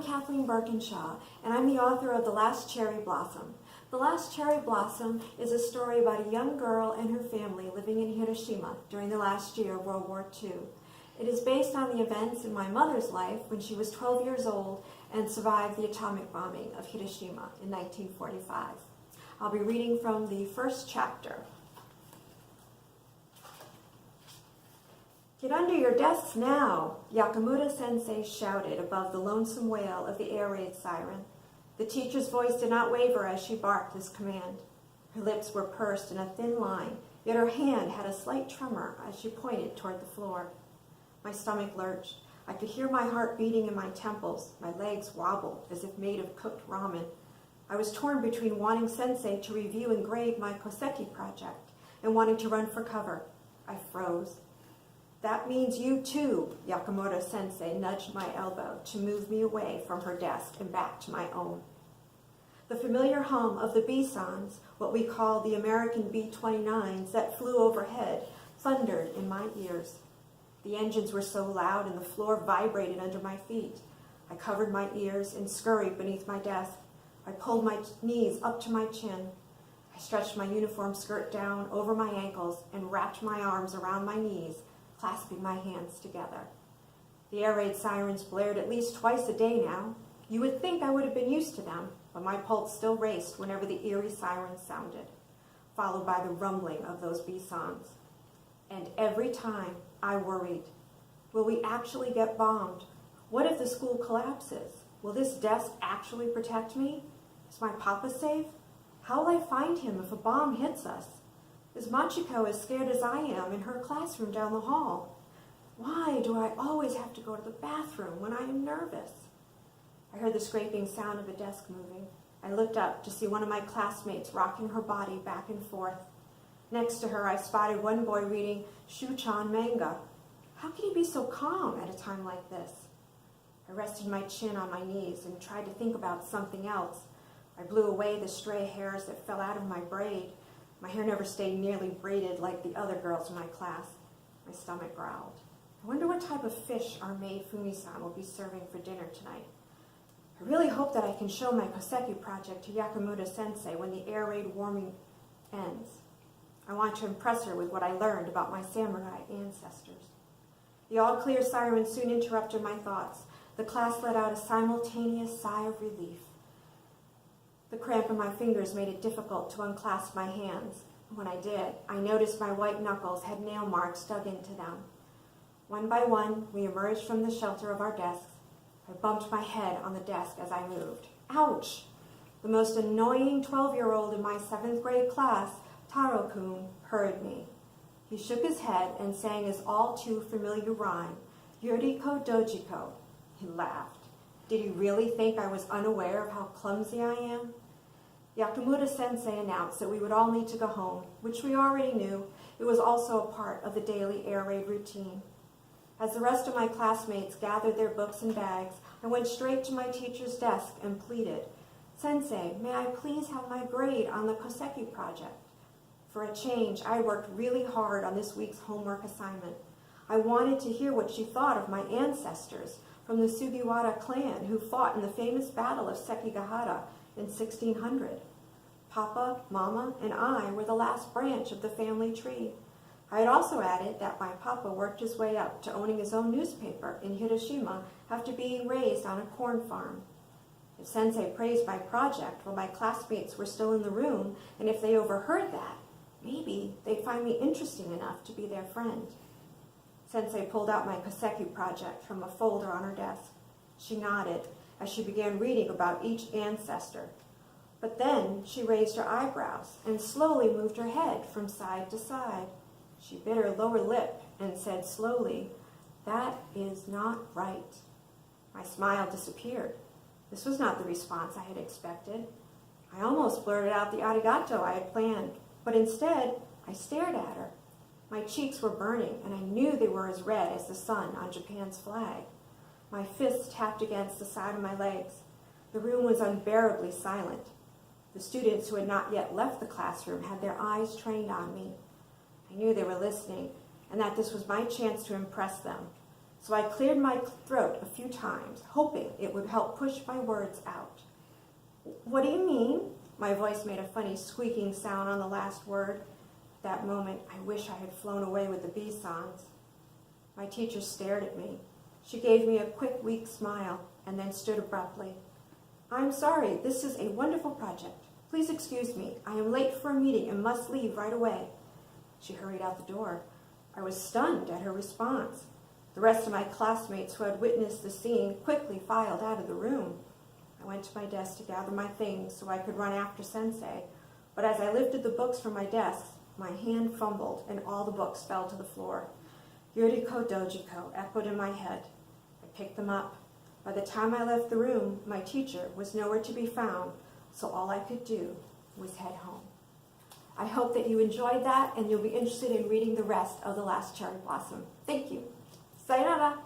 Kathleen Burkinshaw, and I'm the author of The Last Cherry Blossom. The Last Cherry Blossom is a story about a young girl and her family living in Hiroshima during the last year of World War II. It is based on the events in my mother's life when she was 12 years old and survived the atomic bombing of Hiroshima in 1945. I'll be reading from the first chapter. "Get under your desks now," Yakamura-sensei shouted above the lonesome wail of the air raid siren. The teacher's voice did not waver as she barked this command. Her lips were pursed in a thin line, yet her hand had a slight tremor as she pointed toward the floor. My stomach lurched. I could hear my heart beating in my temples. My legs wobbled as if made of cooked ramen. I was torn between wanting Sensei to review and grade my Koseki project and wanting to run for cover. I froze. "That means you too," Yakamura-sensei nudged my elbow to move me away from her desk and back to my own. The familiar hum of the B-sons, what we call the American B-29s that flew overhead, thundered in my ears. The engines were so loud and the floor vibrated under my feet. I covered my ears and scurried beneath my desk. I pulled my knees up to my chin. I stretched my uniform skirt down over my ankles and wrapped my arms around my knees, clasping my hands together. The air raid sirens blared at least twice a day now. You would think I would have been used to them, but my pulse still raced whenever the eerie sirens sounded, followed by the rumbling of those B-sons. And every time I worried, will we actually get bombed? What if the school collapses? Will this desk actually protect me? Is my papa safe? How will I find him if a bomb hits us? Is Machiko as scared as I am in her classroom down the hall? Why do I always have to go to the bathroom when I am nervous? I heard the scraping sound of a desk moving. I looked up to see one of my classmates rocking her body back and forth. Next to her, I spotted one boy reading Shuchan manga. How can he be so calm at a time like this? I rested my chin on my knees and tried to think about something else. I blew away the stray hairs that fell out of my braid. My hair never stayed nearly braided like the other girls in my class. My stomach growled. I wonder what type of fish our maid Fumi-san will be serving for dinner tonight. I really hope that I can show my Koseki project to Yakamura-sensei when the air raid warming ends. I want to impress her with what I learned about my samurai ancestors. The all-clear siren soon interrupted my thoughts. The class let out a simultaneous sigh of relief. The cramp in my fingers made it difficult to unclasp my hands. When I did, I noticed my white knuckles had nail marks dug into them. One by one, we emerged from the shelter of our desks. I bumped my head on the desk as I moved. Ouch! The most annoying 12-year-old in my 7th grade class, Taro-kun, heard me. He shook his head and sang his all-too-familiar rhyme, Yuriko Dojiko. He laughed. Did he really think I was unaware of how clumsy I am? Yakamura-sensei announced that we would all need to go home, which we already knew. It was also a part of the daily air raid routine. As the rest of my classmates gathered their books and bags, I went straight to my teacher's desk and pleaded, "Sensei, may I please have my grade on the Koseki project?" For a change, I worked really hard on this week's homework assignment. I wanted to hear what she thought of my ancestors from the Sugiwara clan who fought in the famous Battle of Sekigahara in 1600. Papa, Mama, and I were the last branch of the family tree. I had also added that my papa worked his way up to owning his own newspaper in Hiroshima after being raised on a corn farm. If Sensei praised my project while my classmates were still in the room, and if they overheard that, maybe they'd find me interesting enough to be their friend. Sensei pulled out my Koseki project from a folder on her desk. She nodded as she began reading about each ancestor. But then she raised her eyebrows and slowly moved her head from side to side. She bit her lower lip and said slowly, "That is not right." My smile disappeared. This was not the response I had expected. I almost blurted out the arigato I had planned, but instead I stared at her. My cheeks were burning, and I knew they were as red as the sun on Japan's flag. My fists tapped against the side of my legs. The room was unbearably silent. The students who had not yet left the classroom had their eyes trained on me. I knew they were listening, and that this was my chance to impress them. so I cleared my throat a few times, hoping it would help push my words out. What do you mean? My voice made a funny squeaking sound on the last word. At that moment, I wish I had flown away with the Bisons. My teacher stared at me. She gave me a quick, weak smile and then stood abruptly. I'm sorry, this is a wonderful project. Please excuse me. I am late for a meeting and must leave right away. She hurried out the door. I was stunned at her response. The rest of my classmates who had witnessed the scene quickly filed out of the room. I went to my desk to gather my things so I could run after Sensei, but as I lifted the books from my desk, my hand fumbled and all the books fell to the floor. Yuriko Dojiko echoed in my head. I picked them up. By the time I left the room, my teacher was nowhere to be found, so all I could do was head home. I hope that you enjoyed that and you'll be interested in reading the rest of The Last Cherry Blossom. Thank you. Sayonara.